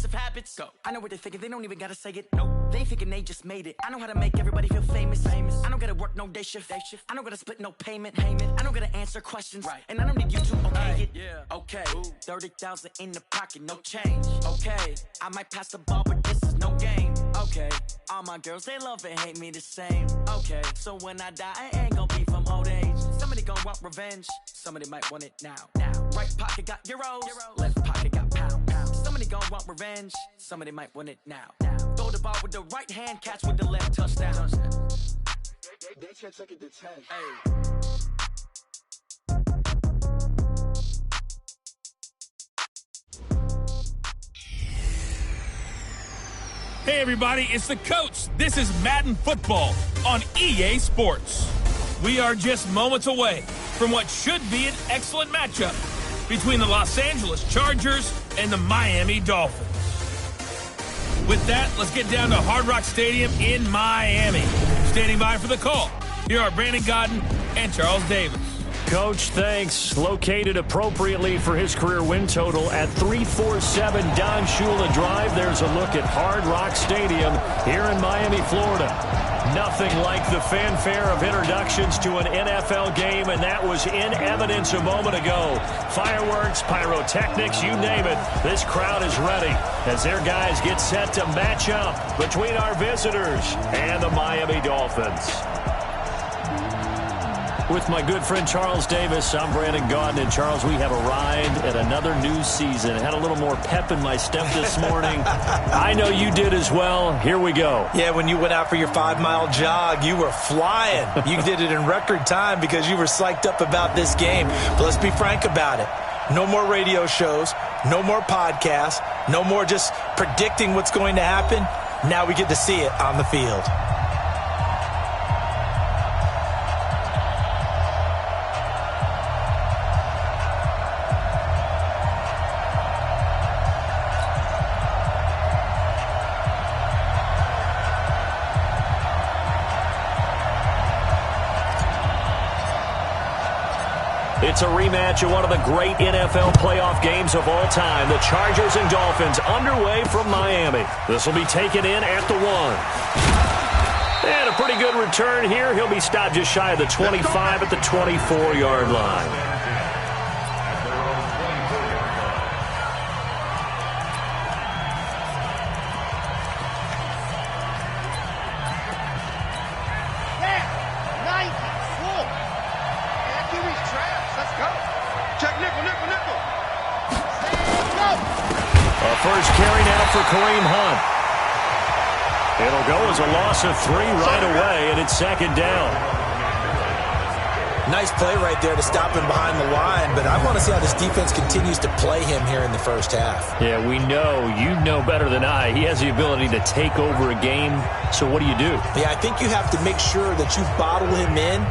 expensive habits. Go. I know what they're thinking, they don't even gotta say it. No, they thinking they just made it. I know how to make everybody feel famous. I don't gotta work no day shift. I don't gotta split no payment. I don't gotta answer questions. Right. And I don't need you to okay it. Yeah. Okay. 30,000 in the pocket, no change. Okay. I might pass the ball, but this is no game. Okay. All my girls, they love and hate me the same. Okay. So when I die, I ain't gonna be from old age. Somebody gonna want revenge. Somebody might want it now. Right pocket got euros. Left pocket got pounds. Somebody gonna want revenge. Somebody might want it now. Throw the ball with the right hand, catch with the left, touchdown. They check it to 10. Hey. Hey everybody, it's the coach. This is Madden Football on EA Sports. We are just moments away from what should be an excellent matchup between the Los Angeles Chargers and the Miami Dolphins. With that, let's get down to Hard Rock Stadium in Miami. Standing by for the call, here are Brandon Godden and Charles Davis. Coach, thanks. Located appropriately for his career win total at 347 Don Shula Drive. There's a look at Hard Rock Stadium here in Miami, Florida. Nothing like the fanfare of introductions to an NFL game, and that was in evidence a moment ago. Fireworks, pyrotechnics, you name it. This crowd is ready as their guys get set to match up between our visitors and the Miami Dolphins. With my good friend Charles Davis, I'm Brandon Gaudin. And Charles, we have arrived at another new season. Had a little more pep in my step this morning. I know you did as well. Here we go. Yeah, when you went out for your 5-mile jog, you were flying. You did it in record time because you were psyched up about this game. But let's be frank about it. No more radio shows, no more podcasts, no more just predicting what's going to happen. Now we get to see it on the field. It's a rematch of one of the great NFL playoff games of all time. The Chargers and Dolphins underway from Miami. This will be taken in at the 1. And a pretty good return here. He'll be stopped just shy of the 25 at the 24-yard line. First carry now for Kareem Hunt. It'll go as a loss of 3 right away, and it's second down. Nice play right there to stop him behind the line, but I want to see how this defense continues to play him here in the first half. Yeah, we know. You know better than I. He has the ability to take over a game, so what do you do? Yeah, I think you have to make sure that you bottle him in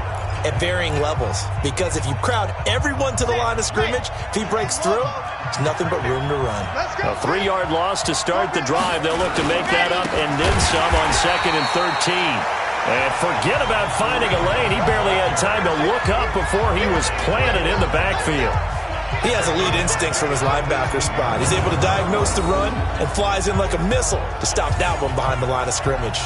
at varying levels, because if you crowd everyone to the line of scrimmage, if he breaks through, it's nothing but room to run. A 3-yard loss to start the drive. They'll look to make that up and then some on 2nd and 13. And forget about finding a lane. He barely had time to look up before he was planted in the backfield. He has elite instincts from his linebacker spot. He's able to diagnose the run and flies in like a missile to stop that one behind the line of scrimmage.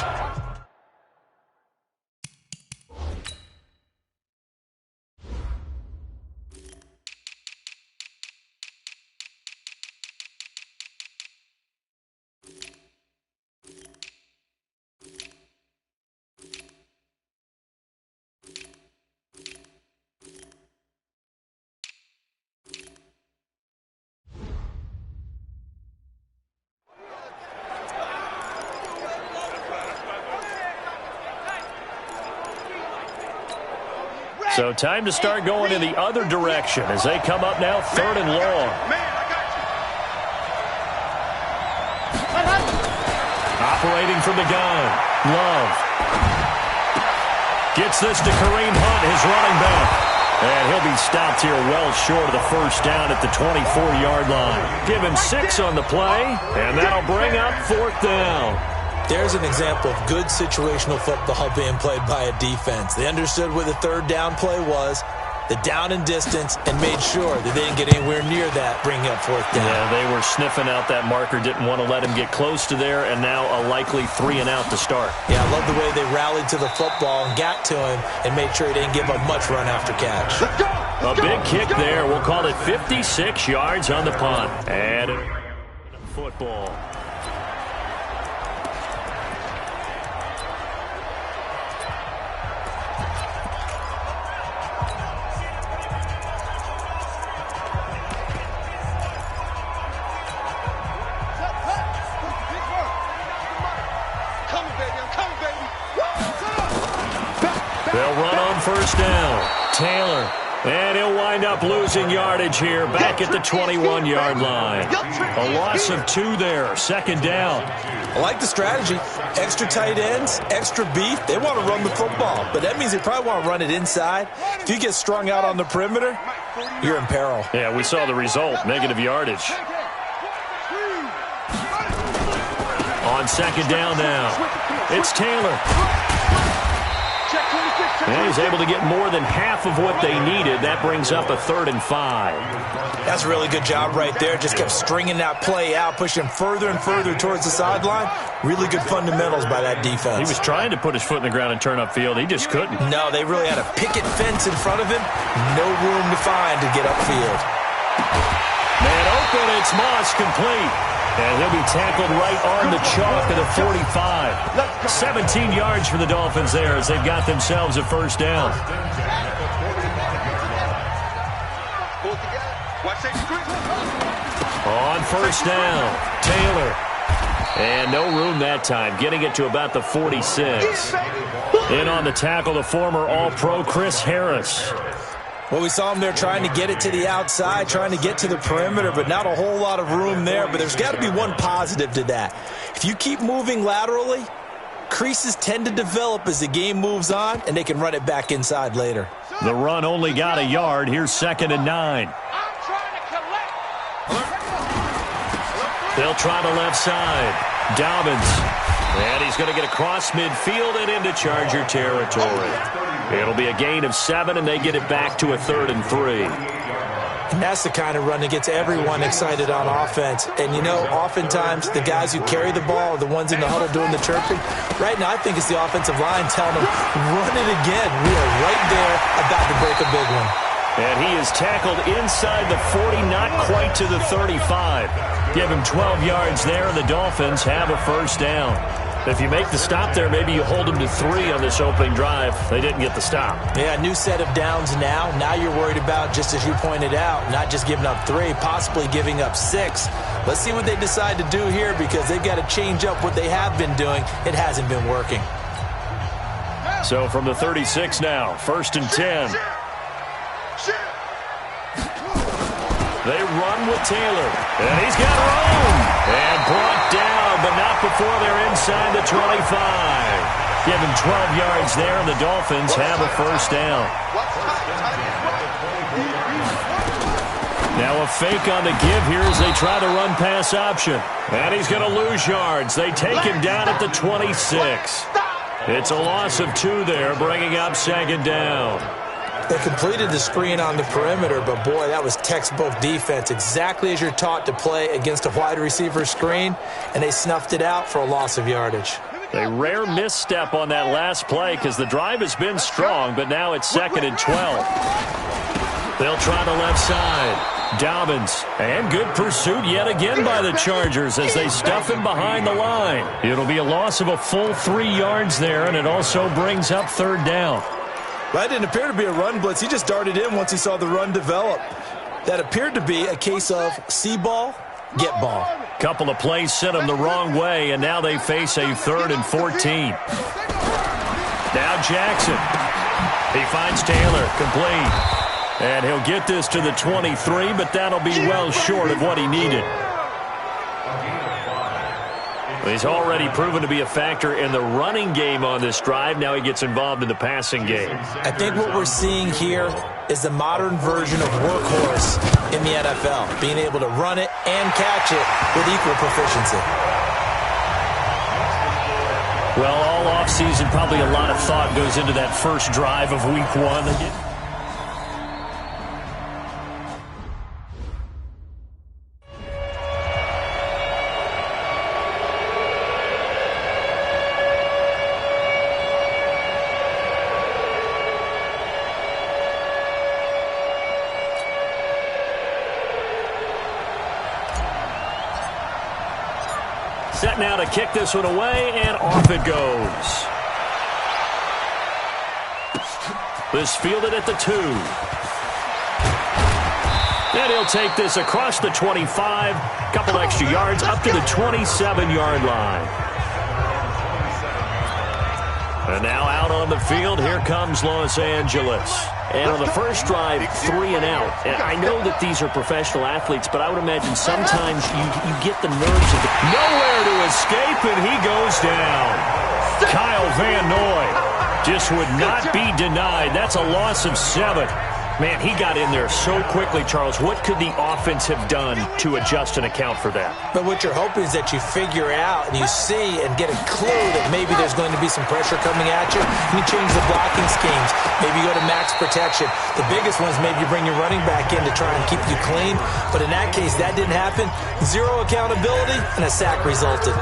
So time to start going in the other direction as they come up now 3rd and long. Operating from the gun, Love. Gets this to Kareem Hunt, his running back. And he'll be stopped here well short of the first down at the 24-yard line. Give him 6 on the play, and that'll bring up 4th down. There's an example of good situational football being played by a defense. They understood where the 3rd down play was, the down and distance, and made sure that they didn't get anywhere near that, bringing up fourth down. Yeah, they were sniffing out that marker, didn't want to let him get close to there, and now a likely 3-and-out to start. Yeah, I love the way they rallied to the football and got to him and made sure he didn't give up much run after catch. A big kick there. We'll call it 56 yards on the punt. And football. They'll run on first down. Taylor. And he'll wind up losing yardage here back at the 21-yard line. A loss of 2 there. Second down. I like the strategy. Extra tight ends, extra beef. They want to run the football, but that means they probably want to run it inside. If you get strung out on the perimeter, you're in peril. Yeah, we saw the result. Negative yardage. On second down now. It's Taylor. And he's able to get more than half of what they needed. That brings up a 3rd and 5. That's a really good job right there. Just kept stringing that play out, pushing further and further towards the sideline. Really good fundamentals by that defense. He was trying to put his foot in the ground and turn upfield. He just couldn't. No, they really had a picket fence in front of him. No room to find to get upfield. Man open, it's Moss complete. And he'll be tackled right on the chalk of the 45. 17 yards for the Dolphins there as they've got themselves a first down. On first down, Taylor. And no room that time, getting it to about the 46. In on the tackle, the former All-Pro Chris Harris. Well, we saw him there trying to get it to the outside, trying to get to the perimeter, but not a whole lot of room there. But there's got to be one positive to that. If you keep moving laterally, creases tend to develop as the game moves on, and they can run it back inside later. The run only got a yard. Here's 2nd and 9. They'll try the left side. Dobbins. And he's going to get across midfield and into Charger territory. It'll be a gain of 7, and they get it back to a 3rd and 3. And that's the kind of run that gets everyone excited on offense. And, you know, oftentimes the guys who carry the ball are the ones in the huddle doing the chirping. Right now, I think it's the offensive line telling them, run it again. We are right there about to break a big one. And he is tackled inside the 40, not quite to the 35. Give him 12 yards there, and the Dolphins have a first down. If you make the stop there, maybe you hold them to 3 on this opening drive. They didn't get the stop. Yeah, new set of downs now. Now you're worried about, just as you pointed out, not just giving up 3, possibly giving up 6. Let's see what they decide to do here because they've got to change up what they have been doing. It hasn't been working. So from the 36 now, 1st and 10. They run with Taylor. And he's got room. And brought down, but not before they're inside the 25. Give him 12 yards there, and the Dolphins have a first down. Now a fake on the give here as they try to run pass option. And he's going to lose yards. They take him down at the 26. It's a loss of 2 there, bringing up 2nd down. They completed the screen on the perimeter, but boy, that was textbook defense. Exactly as you're taught to play against a wide receiver screen, and they snuffed it out for a loss of yardage. A rare misstep on that last play because the drive has been strong, but now it's 2nd and 12. They'll try the left side. Dobbins, and good pursuit yet again by the Chargers as they stuff him behind the line. It'll be a loss of a full 3 yards there, and it also brings up 3rd down. That didn't appear to be a run blitz. He just darted in once he saw the run develop. That appeared to be a case of see ball, get ball. Couple of plays sent them the wrong way, and now they face a 3rd and 14. Now Jackson. He finds Taylor, complete. And he'll get this to the 23, but that'll be well short of what he needed. He's already proven to be a factor in the running game on this drive. Now he gets involved in the passing game. I think what we're seeing here is the modern version of workhorse in the NFL, being able to run it and catch it with equal proficiency. Well, all offseason, probably a lot of thought goes into that first drive of Week 1. Set now to kick this one away, and off it goes. This fielded at the 2. And he'll take this across the 25, couple extra yards, up to the 27-yard line. And now out on the field, here comes Los Angeles. And on the first drive, 3 and out. And I know that these are professional athletes, but I would imagine sometimes you get the nerves of nowhere to escape, and he goes down. Kyle Van Noy just would not be denied. That's a loss of 7. Man, he got in there so quickly, Charles. What could the offense have done to adjust and account for that? But what you're hoping is that you figure out and you see and get a clue that maybe there's going to be some pressure coming at you. And you change the blocking schemes. Maybe you go to max protection. The biggest one is maybe you bring your running back in to try and keep you clean. But in that case, that didn't happen. 0 accountability, and a sack resulted.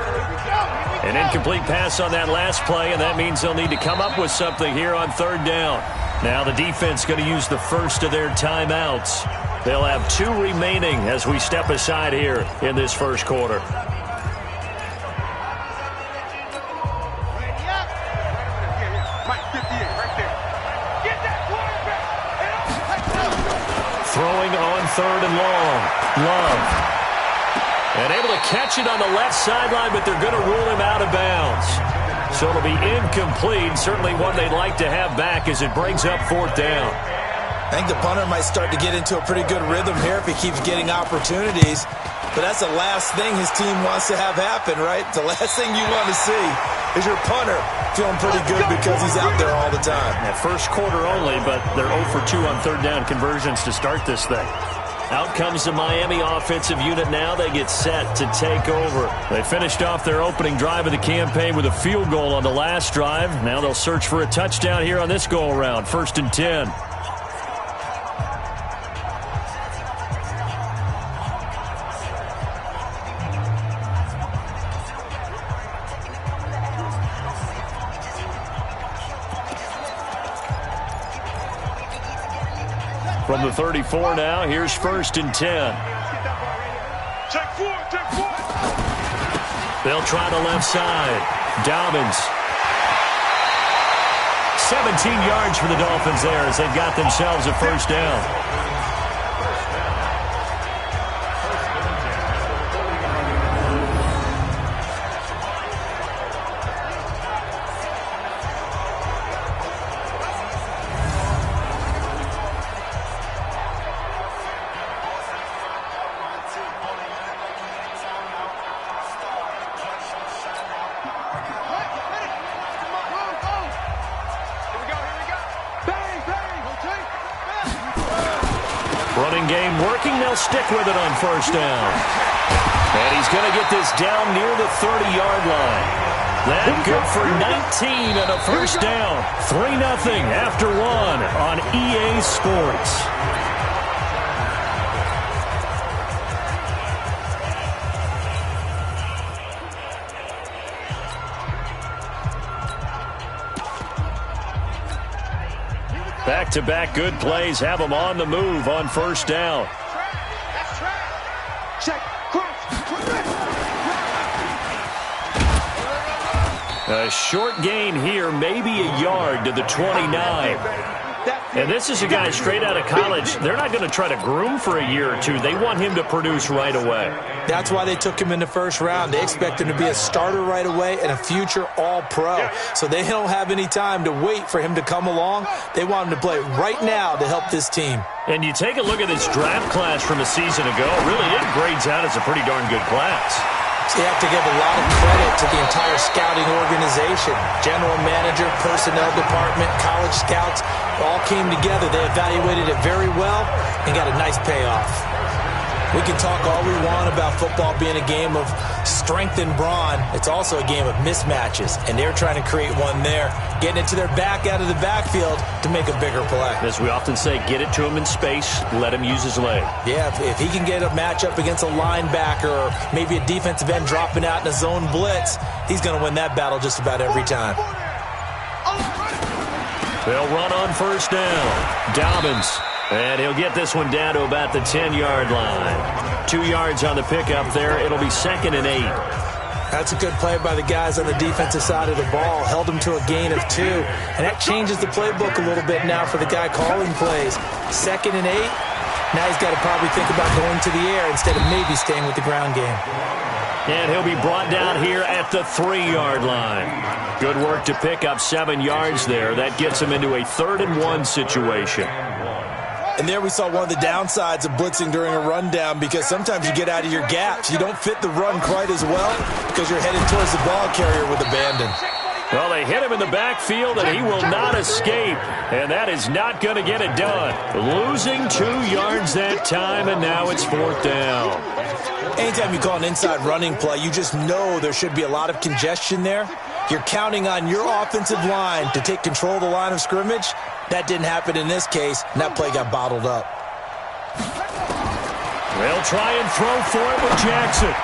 An incomplete pass on that last play, and that means they'll need to come up with something here on 3rd down. Now the defense going to use the first of their timeouts. They'll have 2 remaining as we step aside here in this first quarter. Throwing on 3rd and long. Love. And able to catch it on the left sideline, but they're going to rule him out of bounds. So it'll be incomplete. Certainly one they'd like to have back as it brings up 4th down. I think the punter might start to get into a pretty good rhythm here if he keeps getting opportunities. But that's the last thing his team wants to have happen, right? The last thing you want to see is your punter feeling pretty good because he's out there all the time. Yeah, first quarter only, but they're 0 for 2 on 3rd down conversions to start this thing. Out comes the Miami offensive unit now. They get set to take over. They finished off their opening drive of the campaign with a field goal on the last drive. Now they'll search for a touchdown here on this go-around. 1st and 10. From the 34 now, here's 1st and 10. They'll try the left side. Dobbins. 17 yards for the Dolphins there as they've got themselves a 1st down. Running game working. They'll stick with it on 1st down. And he's going to get this down near the 30-yard line. That good for 19 and a 1st down. 3-0 after 1 on EA Sports. Back-to-back good plays have them on the move on 1st down. A short gain here, maybe a yard to the 29. And this is a guy straight out of college. They're not going to try to groom for a year or 2. They want him to produce right away. That's why they took him in the 1st round. They expect him to be a starter right away and a future all-pro. So they don't have any time to wait for him to come along. They want him to play right now to help this team. And you take a look at this draft class from a season ago. Really, it grades out as a pretty darn good class. So you have to give a lot of credit to the entire scouting organization. General manager, personnel department, college scouts, all came together. They evaluated it very well and got a nice payoff. We can talk all we want about football being a game of strength and brawn. It's also a game of mismatches, and they're trying to create one there, getting it to their back out of the backfield to make a bigger play. As we often say, get it to him in space, let him use his leg. Yeah, if he can get a matchup against a linebacker or maybe a defensive end dropping out in a zone blitz, he's going to win that battle just about every time. They'll run on 1st down. Dobbins. And he'll get this one down to about the 10-yard line. 2 yards on the pickup there. It'll be 2nd and 8. That's a good play by the guys on the defensive side of the ball. Held them to a gain of 2. And that changes the playbook a little bit now for the guy calling plays. 2nd and 8. Now he's got to probably think about going to the air instead of maybe staying with the ground game. And he'll be brought down here at the 3-yard line. Good work to pick up 7 yards there. That gets him into a 3rd and 1 situation. And there we saw one of the downsides of blitzing during a rundown, because sometimes you get out of your gaps. You don't fit the run quite as well because you're headed towards the ball carrier with abandon. Well, they hit him in the backfield, and he will not escape. And that is not going to get it done. Losing 2 yards that time, and now it's 4th down. Anytime you call an inside running play, you just know there should be a lot of congestion there. You're counting on your offensive line to take control of the line of scrimmage. That didn't happen in this case, and that play got bottled up. They'll try and throw for it with Jackson.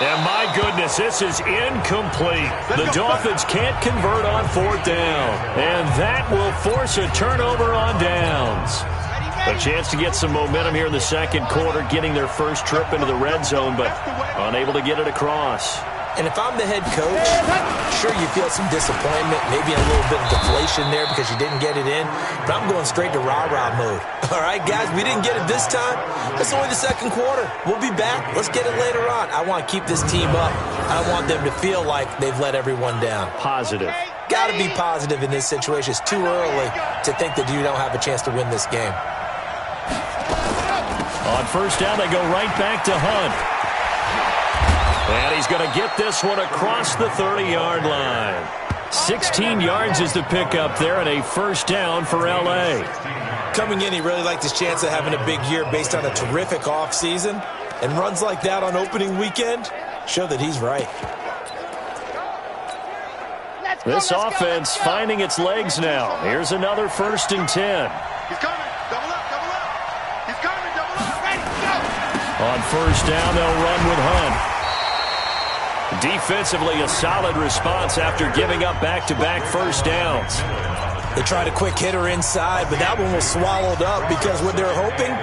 And my goodness, this is incomplete. The Dolphins can't convert on 4th down. And that will force a turnover on downs. A chance to get some momentum here in the second quarter, getting their first trip into the red zone, but unable to get it across. And if I'm the head coach, sure, you feel some disappointment, maybe a little bit of deflation there because you didn't get it in, but I'm going straight to rah-rah mode. All right, guys, we didn't get it this time. It's only the second quarter. We'll be back. Let's get it later on. I want to keep this team up. I want them to feel like they've let everyone down. Positive. Got to be positive in this situation. It's too early to think that you don't have a chance to win this game. On 1st down, they go right back to Hunt. And he's going to get this one across the 30-yard line. 16 yards is the pickup there, and a 1st down for L.A. Coming in, he really liked his chance of having a big year based on a terrific offseason. And runs like that on opening weekend show that he's right. This offense finding its legs now. Here's another 1st and 10. He's coming. Double up, double up. He's coming, double up. Ready, go. On 1st down, they'll run with Hunt. Defensively, a solid response after giving up back-to-back 1st downs. They tried a quick hitter inside, but that one was swallowed up because what they're hoping,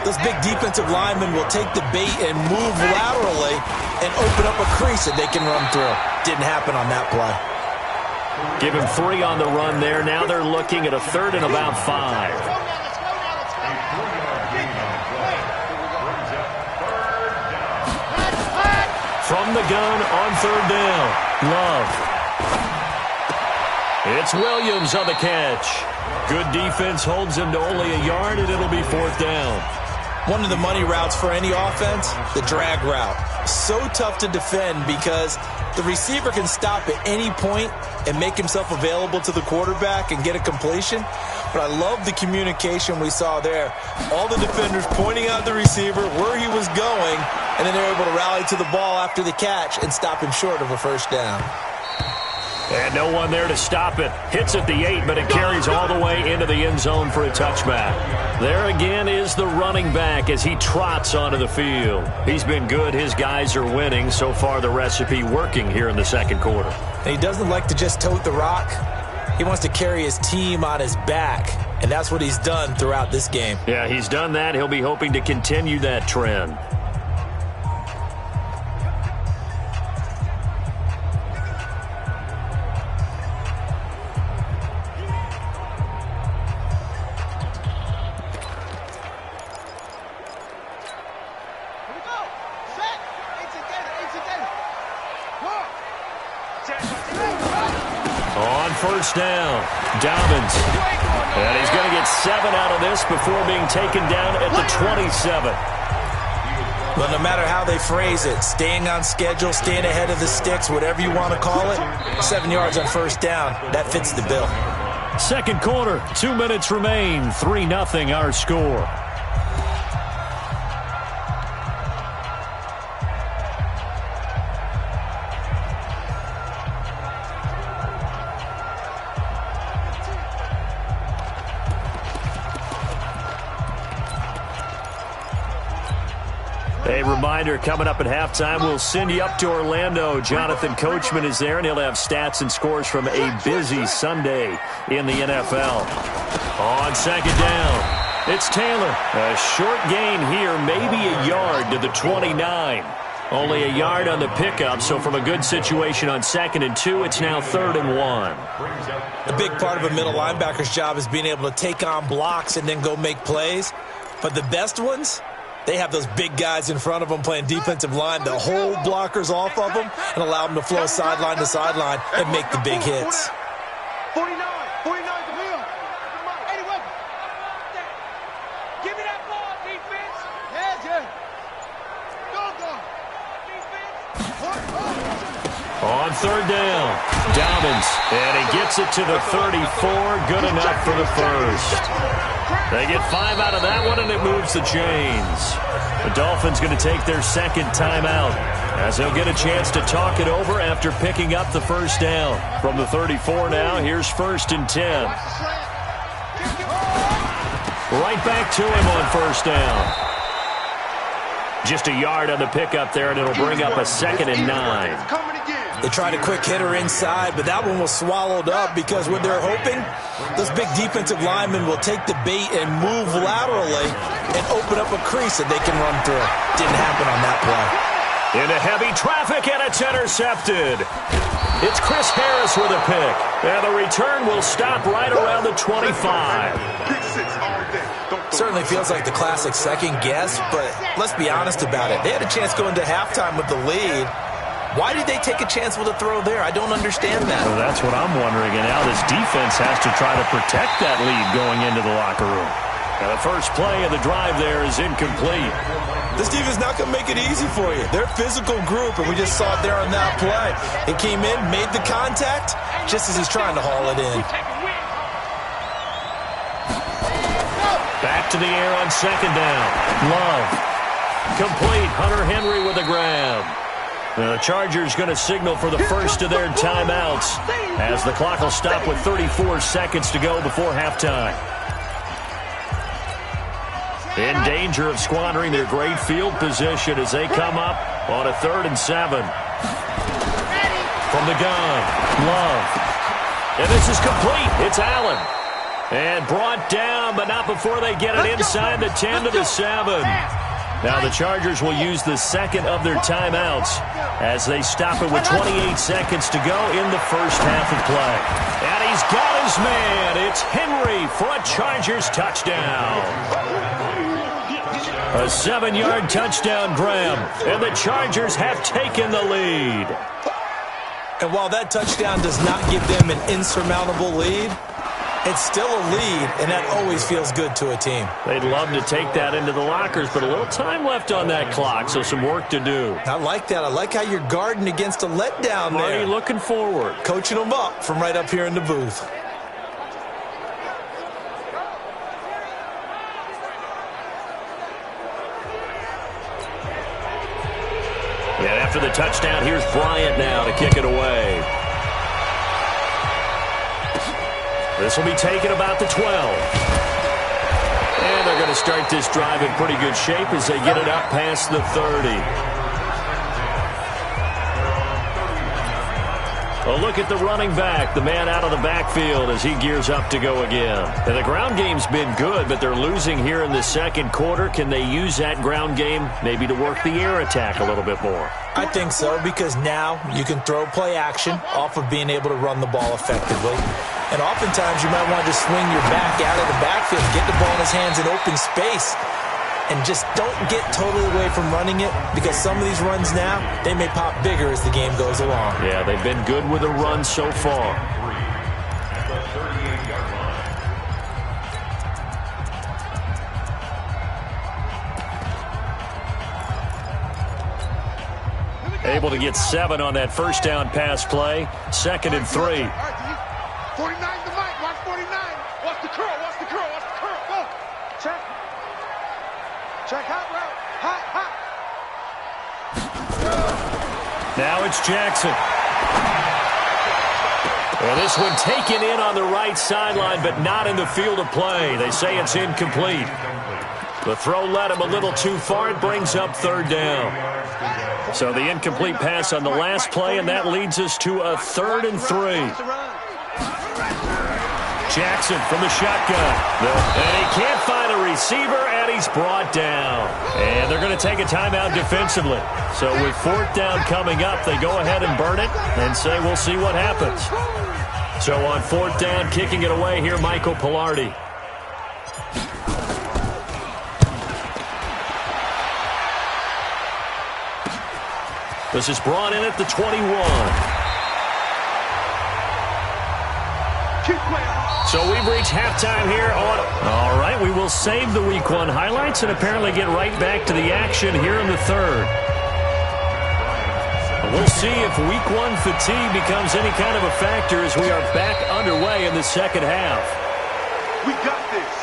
those big defensive linemen will take the bait and move laterally and open up a crease that they can run through. Didn't happen on that play. Give him 3 on the run there. Now they're looking at a 3rd and about 5. From the gun on 3rd down, Love. It's Williams on the catch. Good defense holds him to only a yard, and it'll be 4th down. One of the money routes for any offense, the drag route. So tough to defend because the receiver can stop at any point and make himself available to the quarterback and get a completion. But I love the communication we saw there. All the defenders pointing out the receiver, where he was going, and then they're able to rally to the ball after the catch and stop him short of a 1st down. And no one there to stop it. Hits at the 8, but it carries all the way into the end zone for a touchback. There again is the running back as he trots onto the field. He's been good. His guys are winning. So far, the recipe working here in the second quarter. And he doesn't like to just tote the rock. He wants to carry his team on his back, and that's what he's done throughout this game. Yeah, he's done that. He'll be hoping to continue that trend. On 1st down, Dobbins. And he's going to get 7 out of this before being taken down at the 27. Well, no matter how they phrase it, staying on schedule, staying ahead of the sticks, whatever you want to call it, 7 yards on 1st down, that fits the bill. Second quarter, 2 minutes remain, 3-0 our score. A reminder, coming up at halftime, we'll send you up to Orlando. Jonathan Coachman is there, and he'll have stats and scores from a busy Sunday in the NFL. On 2nd down, it's Taylor. A short gain here, maybe a yard to the 29. Only a yard on the pickup, so from a good situation on 2nd and 2, it's now 3rd and 1. A big part of a middle linebacker's job is being able to take on blocks and then go make plays. But the best ones, they have those big guys in front of them playing defensive line to hold blockers off of them and allow them to flow sideline to sideline and make the big hits. 49 to Will. 81. Give me that ball, defense. Yeah. Go. On 3rd down, Dobbins, and he gets it to the 34, good enough for the first. They get 5 out of that one, and it moves the chains. The Dolphins going to take their 2nd timeout, as they'll get a chance to talk it over after picking up the first down. From the 34 now, here's 1st and 10. Right back to him on 1st down. Just a yard on the pickup there, and it'll bring up a 2nd and 9. They tried a quick hitter inside, but that one was swallowed up because what they're hoping, those big defensive linemen will take the bait and move laterally and open up a crease that they can run through. Didn't happen on that play. Into heavy traffic, and it's intercepted. It's Chris Harris with a pick. And the return will stop right around the 25. Certainly feels like the classic second guess, but let's be honest about it. They had a chance going to halftime with the lead. Why did they take a chance with a throw there? I don't understand that. Well, that's what I'm wondering. And now this defense has to try to protect that lead going into the locker room. Now the first play of the drive there is incomplete. This defense is not going to make it easy for you. They're a physical group, and we just saw it there on that play. It came in, made the contact, just as he's trying to haul it in. Back to the air on 2nd down. Love. Complete. Hunter Henry with a grab. The Chargers going to signal for the first of their timeouts as the clock will stop with 34 seconds to go before halftime. In danger of squandering their great field position as they come up on a 3rd and 7. From the gun, Love. And this is complete. It's Allen. And brought down, but not before they get it inside the 10 to the 7. Now the Chargers will use the 2nd of their timeouts as they stop it with 28 seconds to go in the first half of play. And he's got his man. It's Henry for a Chargers touchdown. A 7-yard touchdown grab, and the Chargers have taken the lead. And while that touchdown does not give them an insurmountable lead, it's still a lead, and that always feels good to a team. They'd love to take that into the lockers, but a little time left on that clock, so some work to do. I like that. I like how you're guarding against a letdown there. Already looking forward. Coaching them up from right up here in the booth. And after the touchdown, here's Bryant now to kick it away. This will be taken about the 12. And they're going to start this drive in pretty good shape as they get it up past the 30. A look at the running back, the man out of the backfield as he gears up to go again. And the ground game's been good, but they're losing here in the 2nd quarter. Can they use that ground game maybe to work the air attack a little bit more? I think so, because now you can throw play action off of being able to run the ball effectively. And oftentimes you might want to just swing your back out of the backfield, get the ball in his hands in open space, and just don't get totally away from running it, because some of these runs now, they may pop bigger as the game goes along. Yeah, they've been good with a run so far. Able to get 7 on that first down pass play. 2nd and 3. 49 to Mike. Watch 49. Watch the curl. Watch the curl. Watch the curl. Go. Check. Check hot route. Hot. Now it's Jackson. Well, this one taken in on the right sideline, but not in the field of play. They say it's incomplete. The throw led him a little too far. It brings up 3rd down. So the incomplete pass on the last play, and that leads us to a 3rd and 3. Jackson from the shotgun. And he can't find a receiver, and he's brought down. And they're going to take a timeout defensively. So with 4th down coming up, they go ahead and burn it and say we'll see what happens. So on 4th down, kicking it away here, Michael Pilardi. This is brought in at the 21. So we've reached halftime here on... All right, we will save the Week 1 highlights and apparently get right back to the action here in the 3rd. We'll see if Week 1 fatigue becomes any kind of a factor as we are back underway in the 2nd half. We got this.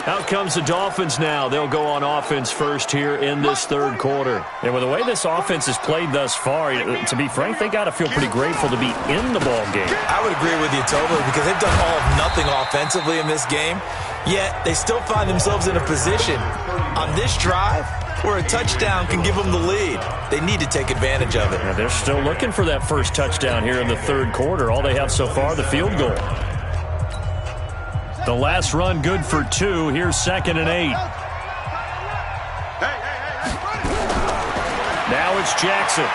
Out comes the Dolphins now. They'll go on offense first here in this 3rd quarter. And with the way this offense has played thus far, to be frank, they got to feel pretty grateful to be in the ball game. I would agree with you totally because they've done all of nothing offensively in this game, yet they still find themselves in a position on this drive where a touchdown can give them the lead. They need to take advantage of it. Now they're still looking for that first touchdown here in the 3rd quarter. All they have so far, the field goal. The last run good for 2. Here's 2nd and 8. Now it's Jackson.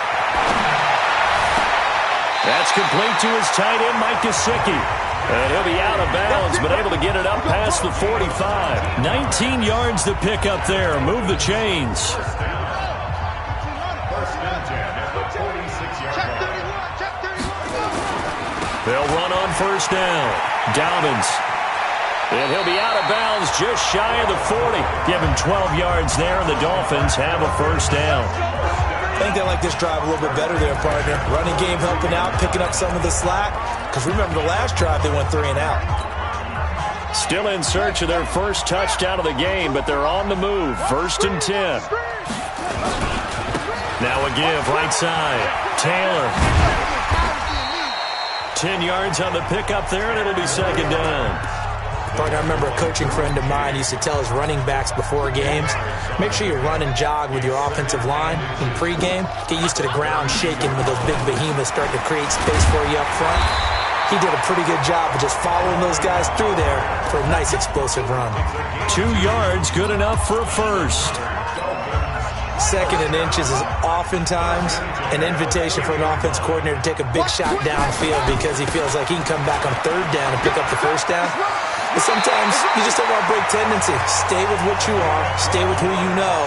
That's complete to his tight end, Mike Gesicki. And he'll be out of bounds, but able to get it up past the 45. 19 yards to pick up there. Move the chains. They'll run on 1st down. Dobbins. And he'll be out of bounds just shy of the 40. Give him 12 yards there, and the Dolphins have a 1st down. I think they like this drive a little bit better there, partner. Running game helping out, picking up some of the slack. Because remember, the last drive, they went 3 and out. Still in search of their first touchdown of the game, but they're on the move. 1st and 10. Now a give, right side. Taylor. 10 yards on the pickup there, and it'll be 2nd down. I remember a coaching friend of mine used to tell his running backs before games, make sure you run and jog with your offensive line in pregame. Get used to the ground shaking when those big behemoths start to create space for you up front. He did a pretty good job of just following those guys through there for a nice explosive run. 2 yards, good enough for a first. 2nd and inches is oftentimes an invitation for an offense coordinator to take a big shot downfield because he feels like he can come back on 3rd down and pick up the 1st down. But sometimes you just don't want to break tendency. Stay with what you are, stay with who you know,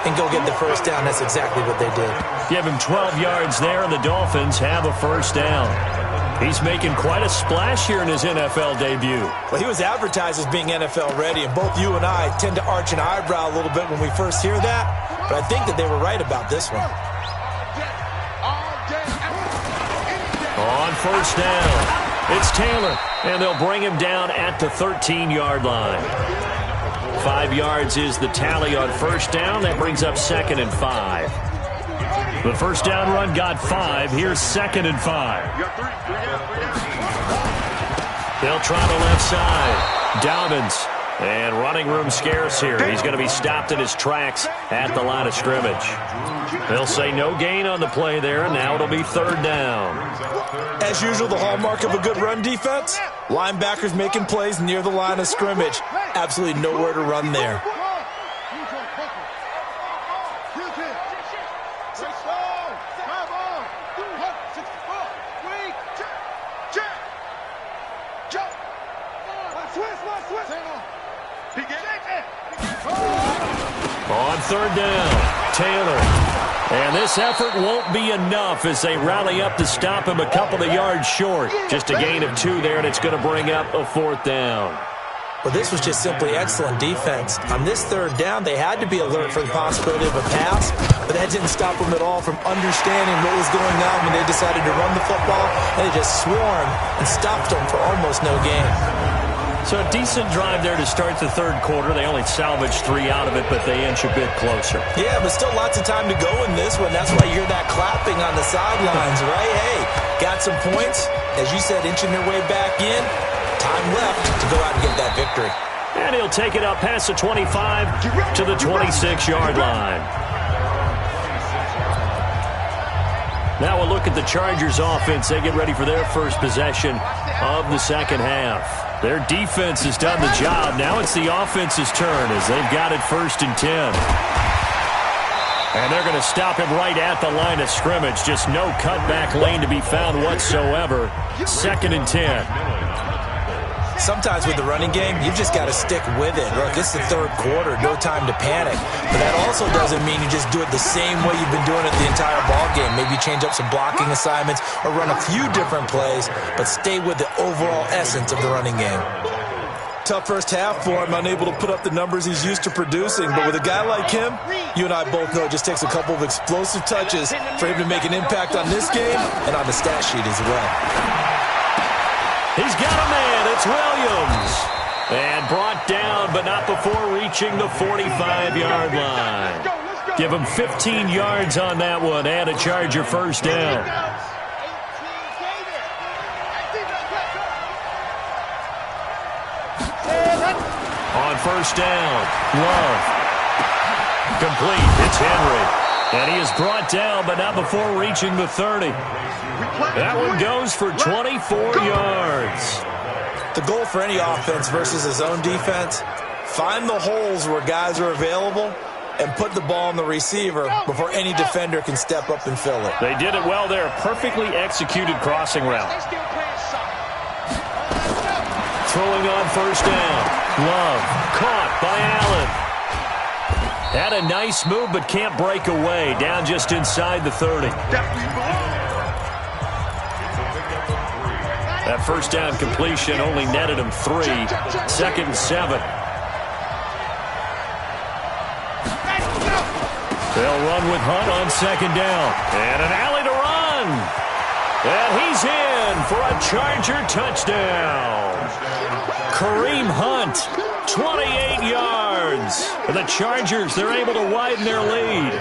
and go get the 1st down. That's exactly what they did. Give him 12 yards there, and the Dolphins have a 1st down. He's making quite a splash here in his NFL debut. Well, he was advertised as being NFL ready, and both you and I tend to arch an eyebrow a little bit when we first hear that, but I think that they were right about this one. On 1st down. It's Taylor, and they'll bring him down at the 13-yard line. 5 yards is the tally on 1st down. That brings up 2nd and 5. The 1st down run got 5. Here's 2nd and 5. They'll try the left side. Dobbins. And running room scarce here. He's going to be stopped in his tracks at the line of scrimmage. They'll say no gain on the play there. Now it'll be 3rd down. As usual, the hallmark of a good run defense, linebackers making plays near the line of scrimmage. Absolutely nowhere to run there. On 3rd down, Taylor. And this effort won't be enough as they rally up to stop him a couple of yards short. Just a gain of 2 there, and it's going to bring up a 4th down. Well, this was just simply excellent defense. On this 3rd down, they had to be alert for the possibility of a pass, but that didn't stop them at all from understanding what was going on when they decided to run the football, and they just swarmed and stopped them for almost no gain. So a decent drive there to start the 3rd quarter. They only salvaged 3 out of it, but they inch a bit closer. Yeah, but still lots of time to go in this one. That's why you hear that clapping on the sidelines, right? Hey, got some points. As you said, inching their way back in. Time left to go out and get that victory. And he'll take it up past the 25 to the 26-yard line. Now we'll look at the Chargers offense. They get ready for their first possession of the 2nd half. Their defense has done the job. Now it's the offense's turn as they've got it 1st and 10. And they're going to stop him right at the line of scrimmage. Just no cutback lane to be found whatsoever. 2nd and 10. Sometimes with the running game, you've just got to stick with it. Look, it's the 3rd quarter, no time to panic. But that also doesn't mean you just do it the same way you've been doing it the entire ball game. Maybe change up some blocking assignments or run a few different plays, but stay with the overall essence of the running game. Tough first half for him, unable to put up the numbers he's used to producing. But with a guy like him, you and I both know it just takes a couple of explosive touches for him to make an impact on this game and on the stat sheet as well. He's got a man. It's Williams. And brought down, but not before reaching the 45-yard line. Give him 15 yards on that one and a Charger first down. On first down, Love. Complete. It's Henry. And he is brought down, but not before reaching the 30. That one goes for 24 yards. The goal for any offense versus his own defense, find the holes where guys are available and put the ball on the receiver before any defender can step up and fill it. They did it well there. Perfectly executed crossing route. Throwing on first down. Love caught by Allen. Had a nice move but can't break away. Down just inside the 30. That first down completion only netted him 3. 2nd and 7. They'll run with Hunt on 2nd down. And an alley to run. And he's in for a Charger touchdown. Kareem Hunt, 28 yards. For the Chargers, they're able to widen their lead.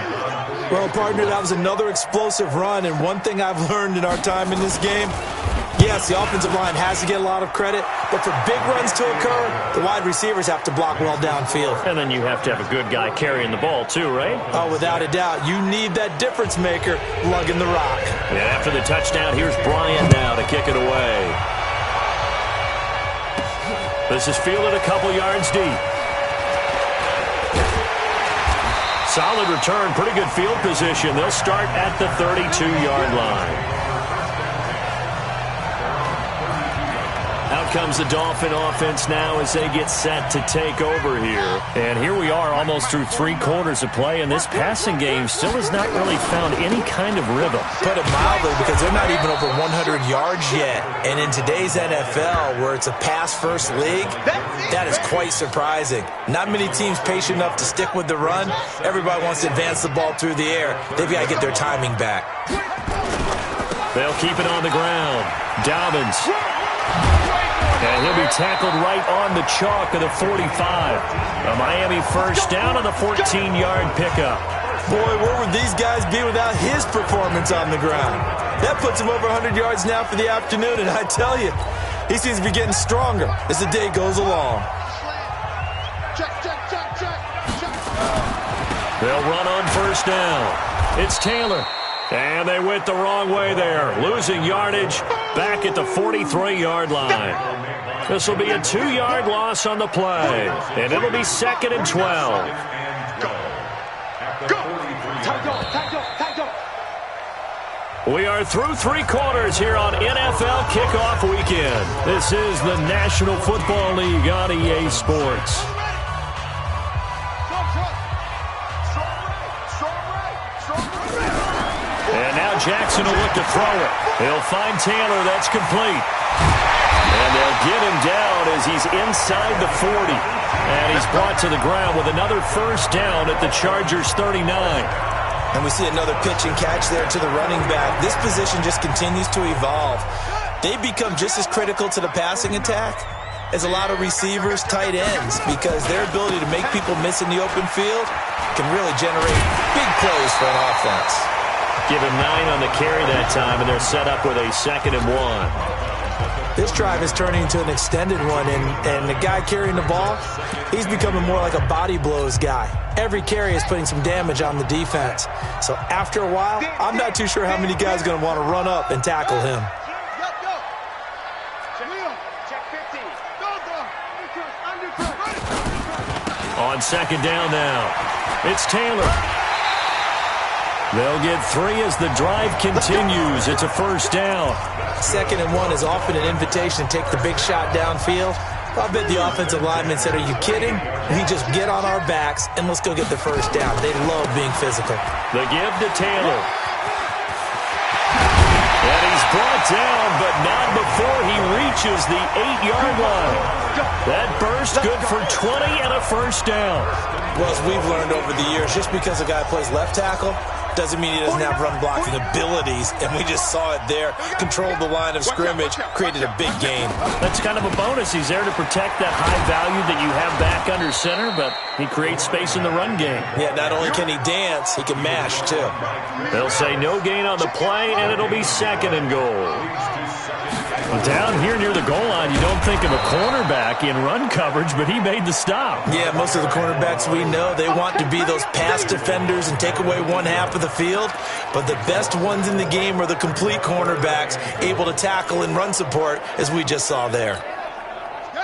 Well, partner, that was another explosive run, and one thing I've learned in our time in this game, yes, the offensive line has to get a lot of credit, but for big runs to occur, the wide receivers have to block well downfield. And then you have to have a good guy carrying the ball too, right? Oh, without a doubt. You need that difference maker lugging the rock. And after the touchdown, here's Bryant now to kick it away. This is fielded a couple yards deep. Solid return, pretty good field position. They'll start at the 32-yard line. Out comes the Dolphin offense now as they get set to take over here. And here we are almost through 3 quarters of play, and this passing game still has not really found any kind of rhythm. Put it mildly, because they're not even over 100 yards yet. And in today's NFL, where it's a pass-first league, that is quite surprising. Not many teams patient enough to stick with the run. Everybody wants to advance the ball through the air. They've got to get their timing back. They'll keep it on the ground. Dobbins. And he'll be tackled right on the chalk of the 45. A Miami first down on the 14-yard pickup. Boy, where would these guys be without his performance on the ground? That puts him over 100 yards now for the afternoon, and I tell you, he seems to be getting stronger as the day goes along. They'll run on first down. It's Taylor. And they went the wrong way there, losing yardage back at the 43-yard line. This will be a 2-yard loss on the play, and it'll be 2nd and 12. We are through 3 quarters here on NFL Kickoff Weekend. This is the National Football League on EA Sports. And now Jackson will look to throw it. He'll find Taylor. That's complete. And they'll get him down as he's inside the 40. And he's brought to the ground with another first down at the Chargers 39. And we see another pitch and catch there to the running back. This position just continues to evolve. They become just as critical to the passing attack as a lot of receivers, tight ends, because their ability to make people miss in the open field can really generate big plays for an offense. Give him 9 on the carry that time, and they're set up with a 2nd and 1. This drive is turning into an extended one, and the guy carrying the ball, he's becoming more like a body blows guy. Every carry is putting some damage on the defense. So after a while, I'm not too sure how many guys are going to want to run up and tackle him. On second down now, it's Taylor. They'll get 3 as the drive continues. It's a first down. 2nd and 1 is often an invitation to take the big shot downfield. I bet the offensive lineman said, are you kidding? We just get on our backs and let's go get the first down. They love being physical. The give to Taylor. And he's brought down, but not before he reaches the 8-yard line. That burst good for 20 and a first down. Well, as we've learned over the years, just because a guy plays left tackle doesn't mean he doesn't have run-blocking abilities, and we just saw it there. Controlled the line of scrimmage, created a big gain. That's kind of a bonus. He's there to protect that high value that you have back under center, but he creates space in the run game. Yeah, not only can he dance, he can mash, too. They'll say no gain on the play, and it'll be 2nd and goal. Well, down here near the goal line, you don't think of a cornerback in run coverage, but he made the stop. Yeah, most of the cornerbacks we know, they want to be those pass defenders and take away one half of the field. But the best ones in the game are the complete cornerbacks, able to tackle and run support, as we just saw there.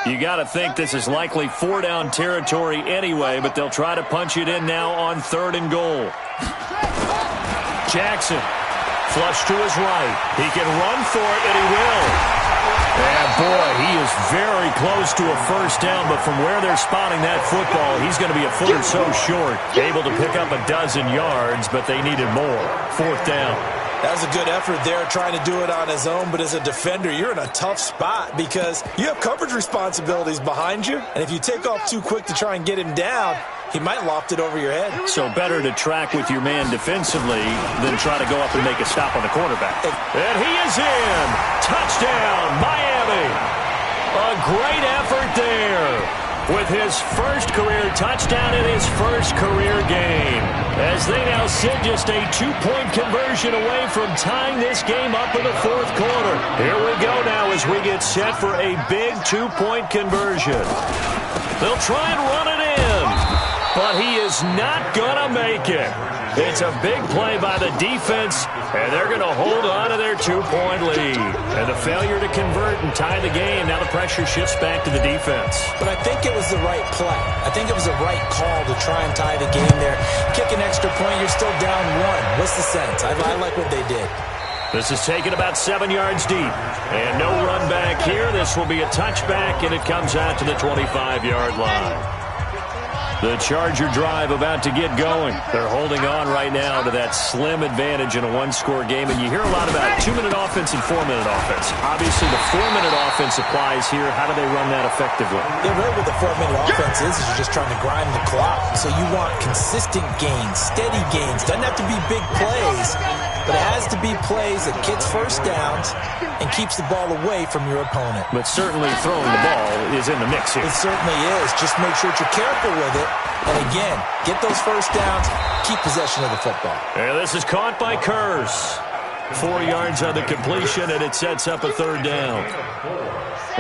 You got to think this is likely 4-down territory anyway, but they'll try to punch it in now on 3rd and goal. Jackson, flush to his right. He can run for it, and he will. And, boy, he is very close to a first down, but from where they're spotting that football, he's going to be a foot or so short. Able to pick up a dozen yards, but they needed more. 4th down. That was a good effort there, trying to do it on his own, but as a defender, you're in a tough spot because you have coverage responsibilities behind you, and if you take off too quick to try and get him down, he might loft it over your head. So better to track with your man defensively than try to go up and make a stop on the quarterback. And he is in. Touchdown, Miami. A great effort there with his first career touchdown in his first career game, as they now sit just a 2-point conversion away from tying this game up in the 4th quarter. Here we go now as we get set for a big 2-point conversion. They'll try and run it in, but he is not going to make it. It's a big play by the defense, and they're going to hold on to their 2-point lead. And the failure to convert and tie the game, now the pressure shifts back to the defense. But I think it was the right play. I think it was the right call to try and tie the game there. Kick an extra point, you're still down 1. What's the sense? I like what they did. This is taken about 7 yards deep. And no run back here. This will be a touchback, and it comes out to the 25-yard line. The Charger drive about to get going. They're holding on right now to that slim advantage in a 1-score game. And you hear a lot about 2-minute offense and 4-minute offense. Obviously, the 4-minute offense applies here. How do they run that effectively? Yeah, really what the 4-minute offense is you're just trying to grind the clock. So you want consistent gains, steady gains. Doesn't have to be big plays, but it has to be plays that gets first downs and keeps the ball away from your opponent. But certainly throwing the ball is in the mix here. It certainly is. Just make sure that you're careful with it. And again, get those first downs, keep possession of the football. And this is caught by Kurz. 4 yards on the completion, and it sets up a 3rd down.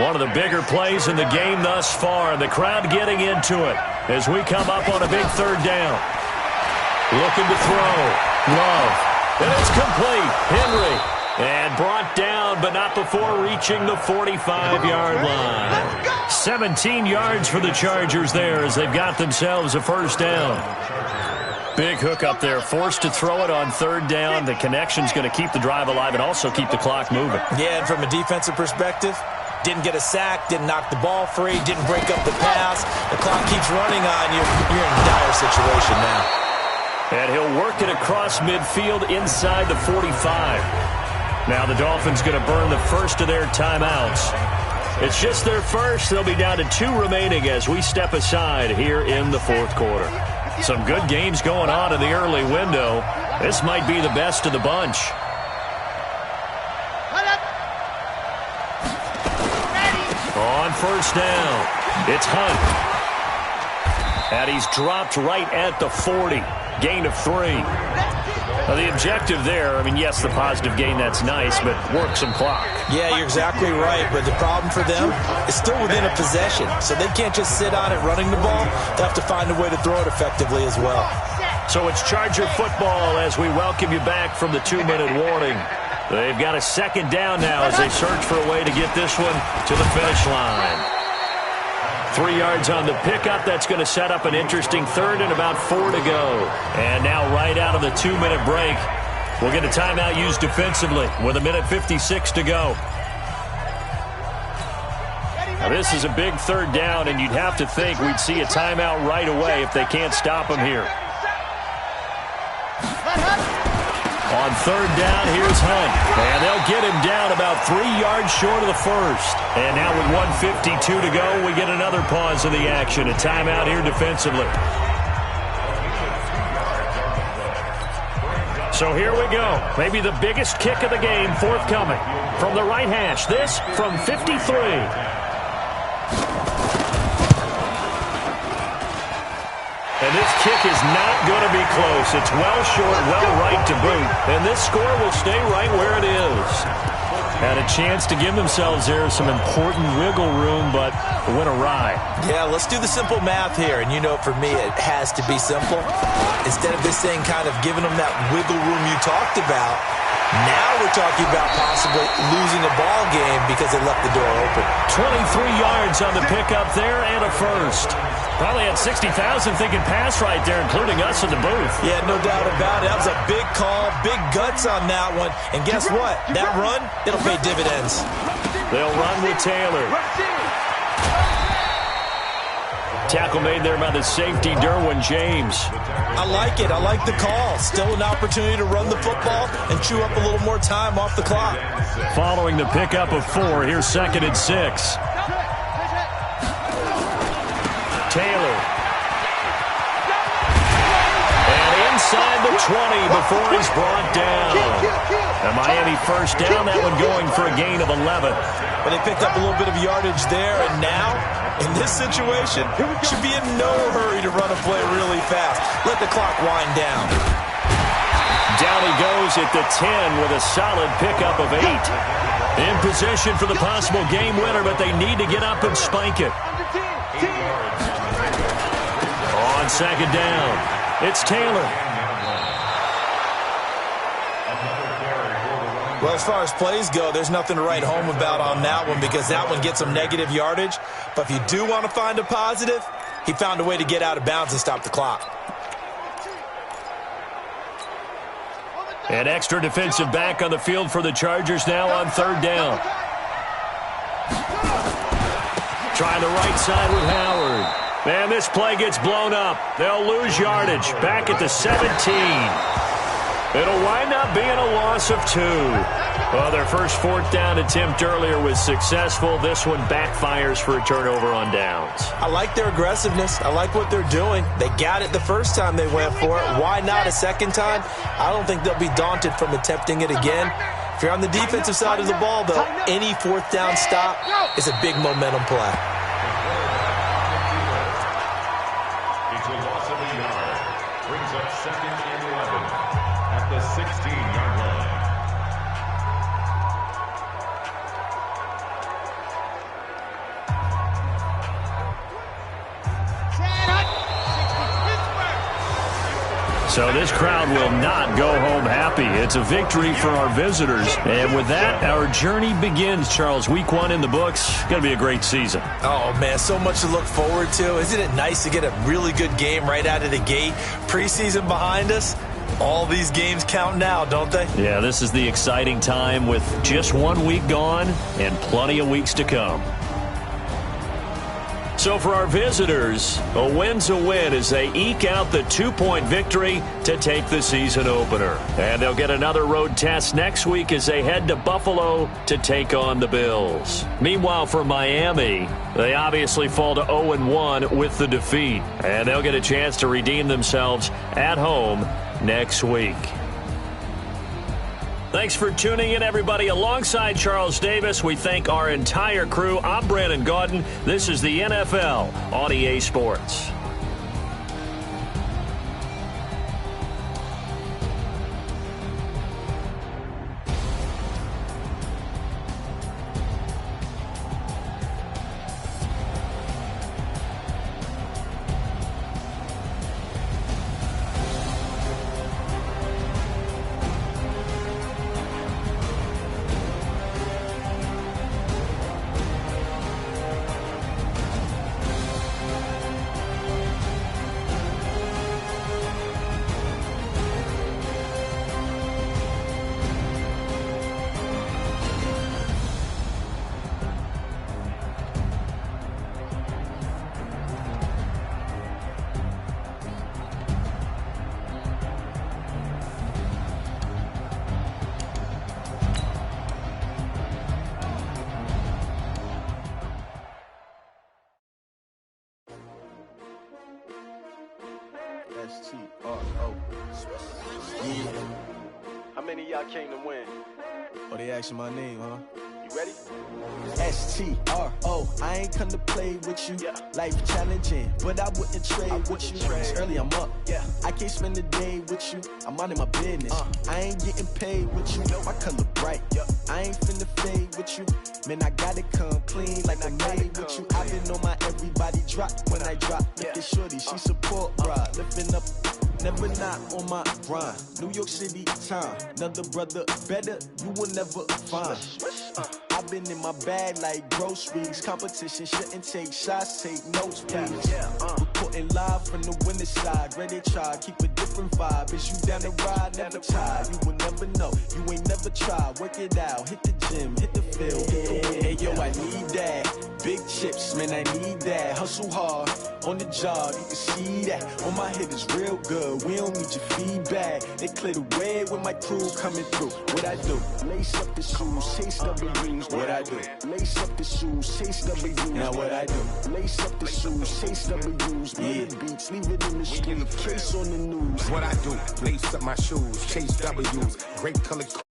One of the bigger plays in the game thus far, and the crowd getting into it as we come up on a big 3rd down. Looking to throw. Love. And it's complete. Henry. And brought down, but not before reaching the 45-yard line. 17 yards for the Chargers there as they've got themselves a first down. Big hook up there, forced to throw it on 3rd down. The connection's going to keep the drive alive and also keep the clock moving. Yeah, and from a defensive perspective, didn't get a sack, didn't knock the ball free, didn't break up the pass. The clock keeps running on you. You're in a dire situation now. And he'll work it across midfield inside the 45. Now the Dolphins going to burn the first of their timeouts. It's just their first. They'll be down to 2 remaining as we step aside here in the 4th quarter. Some good games going on in the early window. This might be the best of the bunch. On first down, it's Hunt. And he's dropped right at the 40. Gain of 3. Now, the objective there, I mean, yes, the positive gain, that's nice, but work some clock. Yeah, you're exactly right, but the problem for them is still within a possession, so they can't just sit on it running the ball. They have to find a way to throw it effectively as well. So it's Charger football as we welcome you back from the 2-minute warning. They've got a 2nd down now as they search for a way to get this one to the finish line. 3 yards on the pickup. That's going to set up an interesting third and about 4 to go. And now right out of the 2-minute break, we'll get a timeout used defensively with 1:56 to go. Now this is a big third down, and you'd have to think we'd see a timeout right away if they can't stop him here. On third down, here's Hunt. And they'll get him down about 3 yards short of the first. And now with 1:52 to go, we get another pause of the action. A timeout here defensively. So here we go. Maybe the biggest kick of the game forthcoming. From the right hash, this from 53. And this kick is not going to be close. It's well short, well right to boot. And this score will stay right where it is. Had a chance to give themselves there some important wiggle room, but went awry. Yeah, let's do the simple math here. And you know, for me, it has to be simple. Instead of this thing kind of giving them that wiggle room you talked about, now we're talking about possibly losing a ball game because they left the door open. 23 yards on the pickup there and a first. Probably had 60,000 thinking pass right there, including us in the booth. Yeah, no doubt about it. That was a big call, big guts on that one. And guess what? That run, it'll pay dividends. They'll run with Taylor. Tackle made there by the safety, Derwin James. I like it. I like the call. Still an opportunity to run the football and chew up a little more time off the clock. Following the pickup of 4, here's 2nd and 6. Taylor. And inside the 20 before he's brought down. A Miami first down, that one going for a gain of 11. But they picked up a little bit of yardage there, and now, in this situation, should be in no hurry to run a play really fast. Let the clock wind down. Down he goes at the 10 with a solid pickup of 8. In position for the possible game winner, but they need to get up and spike it. On 2nd down, it's Taylor. Well, as far as plays go, there's nothing to write home about on that one because that one gets some negative yardage. But if you do want to find a positive, he found a way to get out of bounds and stop the clock. An extra defensive back on the field for the Chargers now on 3rd down. Trying the right side with Howard. And this play gets blown up. They'll lose yardage. Back at the 17. It'll wind up being a loss of 2. Well, their first 4th down attempt earlier was successful. This one backfires for a turnover on downs. I like their aggressiveness. I like what they're doing. They got it the first time they went for it. Why not a second time? I don't think they'll be daunted from attempting it again. If you're on the defensive side of the ball, though, any 4th down stop is a big momentum play. It's a loss of a yard. Brings up 2nd and 11 at the 16-yard line. So this crowd will not go home happy. It's a victory for our visitors. And with that, our journey begins, Charles. Week 1 in the books. Going to be a great season. Oh, man, so much to look forward to. Isn't it nice to get a really good game right out of the gate? Preseason behind us. All these games count now, don't they? Yeah, this is the exciting time with just 1 week gone and plenty of weeks to come. So for our visitors, a win's a win as they eke out the 2-point victory to take the season opener. And they'll get another road test next week as they head to Buffalo to take on the Bills. Meanwhile, for Miami, they obviously fall to 0-1 with the defeat. And they'll get a chance to redeem themselves at home next week. Thanks for tuning in, everybody. Alongside Charles Davis, we thank our entire crew. I'm Brandon Gaudin. This is the NFL on EA Sports. Yeah. How many of y'all came to win? Oh, they asking my name, huh? You ready? STRO, I ain't come to play with you. Life challenging, but I wouldn't trade with you. It's early, I'm up. I can't spend the day with you. I'm out of my business. I ain't getting paid with you. My color bright. I ain't finna fade with you. Man, I gotta come clean like I made with you. I been on my everybody drop when I drop. Look at shorty, she support, bruh. Lifting up. Never not on my grind. New York City time. Another brother better, you will never find. I've been in my bag like groceries. Competition shouldn't take shots, take notes, please. Reporting live from the winning side. Ready to try, keep a different vibe. Is you down the ride, never tired. You will never know, you ain't never tried. Work it out, hit the gym, hit the field. Hey yo, I need that. Big chips, man, I need that. Hustle hard, on the job, you can see that. On my head is real good, we don't need your feedback. They clear the way with my crew coming through. What I do? Lace up the shoes, chase W's. What I do? Lace up the shoes, chase W's. Now what I do? Lace up the shoes, chase W's. Yeah, beats, leave it in the street, case on the news. What I do? Lace up my shoes, chase W's. Great color.